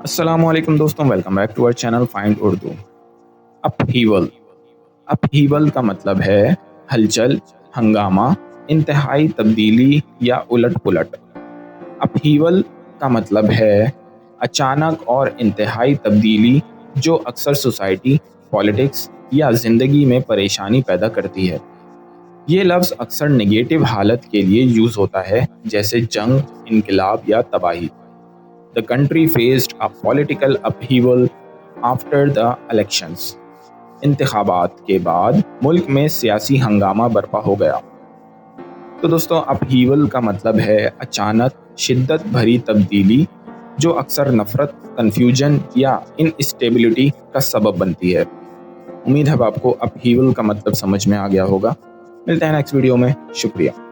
अस्सलाम वालेकुम दोस्तों, welcome back to our channel find Urdu. Upheaval upheaval का मतलब है हलचल, हंगामा, इंतहाई तब्दीली या उलट पुलट। अपहीवल का मतलब है अचानक और इंतहाई तब्दीली जो अक्सर सोसाइटी, पॉलिटिक्स या जिंदगी में परेशानी पैदा करती है। ये लफ्ज़ अक्सर नेगेटिव हालत के लिए यूज़ होता है, जैसे जंग, इनकलाब या तबाही। The country faced a political upheaval after the elections. इंतखाबात के बाद मुल्क में सियासी हंगामा बर्पा हो गया। तो दोस्तों, अपहीवल का मतलब है अचानक शिद्दत भरी तब्दीली जो अक्सर नफरत, कंफ्यूजन या इनस्टेबिलिटी का सबब बनती है। उम्मीद है आपको अपहीवल का मतलब समझ में आ गया होगा। मिलते हैं नेक्स्ट वीडियो में। शुक्रिया।